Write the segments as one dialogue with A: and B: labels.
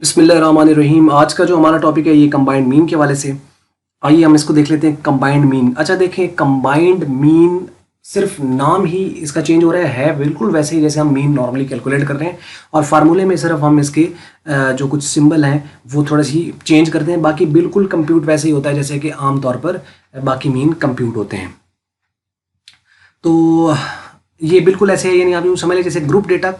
A: बिस्मिल्लाहिर्रहमानिर्रहीम। आज का जो हमारा टॉपिक है ये कंबाइंड मीन के हवाले से। आइए हम इसको देख लेते हैं। कंबाइंड मीन, अच्छा देखें, कंबाइंड मीन सिर्फ नाम ही इसका चेंज हो रहा है बिल्कुल वैसे ही जैसे हम मीन नॉर्मली कैलकुलेट कर रहे हैं, और फार्मूले में सिर्फ हम इसके जो कुछ सिंबल हैं वो थोड़ा सी चेंज करते हैं। बाकी बिल्कुल कंप्यूट वैसे ही होता है जैसे कि आमतौर पर बाकी मीन कंप्यूट होते हैं। तो ये बिल्कुल ऐसे है, यानी आप यूँ समझ लें जैसे ग्रुप डेटा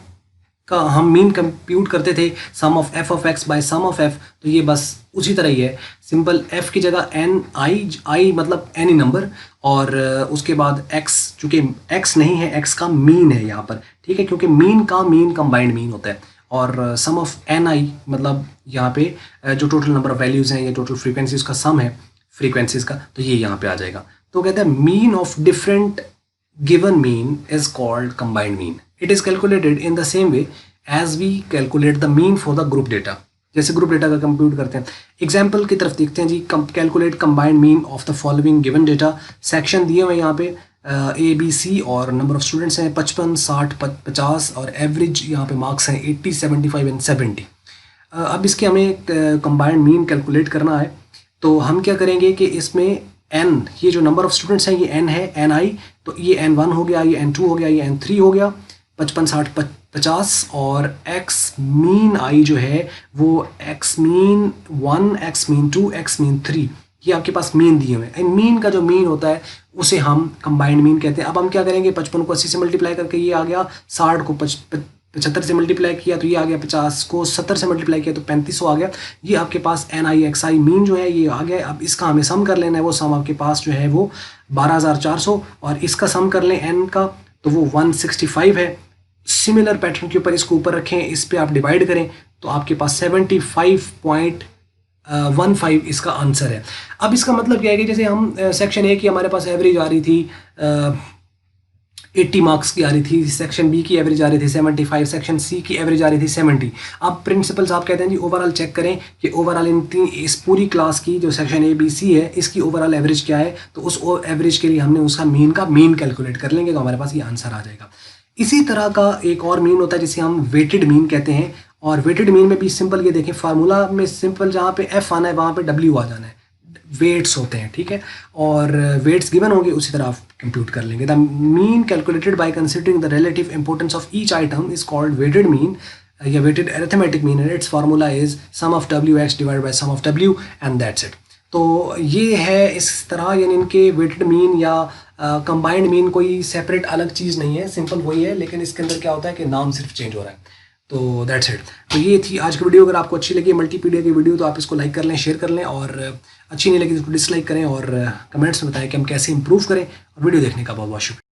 A: का हम मीन कंप्यूट करते थे sum of x by sum of f, तो ये बस उसी तरह ही है। सिंपल एफ की जगह एन आई मतलब एनी नंबर, और उसके बाद एक्स, चूंकि एक्स नहीं है, एक्स का मीन है यहाँ पर, ठीक है, क्योंकि मीन का मीन कंबाइंड मीन होता है। और सम ऑफ एन आई मतलब यहाँ पे जो टोटल नंबर ऑफ वैल्यूज़ हैं या टोटल फ्रीक्वेंसीज का सम है फ्रीक्वेंसीज का, तो ये यहाँ पे आ जाएगा। तो कहते हैं mean of different given mean is called combined mean. It is calculated in the same way as we calculate the mean for the group data. जैसे ग्रुप डेटा का कंप्यूट करते हैं। एग्जाम्पल की तरफ देखते हैं जी। Calculate combined mean of the following given data. Section दिए हुए यहाँ पे ए बी सी, और नंबर ऑफ स्टूडेंट्स हैं 55, 60, 50, और एवरेज यहाँ पे मार्क्स हैं 80, 75 एंड 70। अब इसके हमें कंबाइंड मीन कैलकुलेट करना है, तो हम क्या करेंगे कि इसमें एन, ये जो नंबर ऑफ स्टूडेंट्स हैं ये एन है, एन आई, तो ये एन वन हो गया, ये एन टू हो गया, ये एन थ्री हो गया, 55, 60, 50, और एक्स मीन आई जो है वो X mean one, X mean two, X mean three, ये आपके पास मीन दिए हुए हैं। मीन का जो मीन होता है उसे हम कंबाइंड मीन कहते हैं। अब हम क्या करेंगे, 55 को 80 से मल्टीप्लाई करके ये आ गया, 60 को 75 से मल्टीप्लाई किया तो ये आ गया, 50 को 70 से मल्टीप्लाई किया तो 3500 आ गया। ये आपके पास n i x i mean जो है ये आ गया। अब इसका हमें सम कर लेना है, वो सम आपके पास जो है वो 12400, और इसका सम कर लें एन का तो वो 165 है। सिमिलर पैटर्न के ऊपर इसको ऊपर रखें, इस पर आप डिवाइड करें तो आपके पास 75.15 इसका आंसर है। अब इसका मतलब क्या है कि जैसे हम सेक्शन ए की हमारे पास एवरेज आ रही थी 80 मार्क्स की आ रही थी, सेक्शन बी की एवरेज आ रही थी 75, सेक्शन सी की एवरेज आ रही थी 70। अब प्रिंसिपल साहब कहते हैं जी ओवरऑल चेक करें कि ओवरऑल इस पूरी क्लास की जो सेक्शन ए बी सी है इसकी ओवरऑल एवरेज क्या है, तो उस एवरेज के लिए हमने उसका मीन कैलकुलेट कर लेंगे तो हमारे पास ये आंसर आ जाएगा। इसी तरह का एक और मीन होता है जिसे हम वेटेड मीन कहते हैं, और वेटेड मीन में भी सिंपल ये देखें, फार्मूला में सिंपल जहाँ पे एफ आना है वहाँ पे डब्ल्यू आ जाना है, वेट्स होते हैं, ठीक है, और वेट्स गिवन होंगे उसी तरह आप कंप्यूट कर लेंगे। The mean calculated by considering the relative importance of each item is called weighted mean या weighted arithmetic mean, and its formula is sum of W X divide by sum of W and that's it. तो ये है इस तरह, यानी इनके weighted mean या combined mean कोई सेपरेट अलग चीज़ नहीं है, सिंपल वही है, लेकिन इसके अंदर क्या होता है कि नाम सिर्फ चेंज हो रहा है। तो दैट्स इट। तो ये थी आज की वीडियो। अगर आपको अच्छी लगी मल्टीपीडिया की वीडियो तो आप इसको लाइक कर लें, शेयर कर लें, और अच्छी नहीं लगी तो डिसलाइक करें, और कमेंट्स में बताएं कि हम कैसे इंप्रूव करें। और वीडियो देखने का बहुत बहुत शुक्रिया।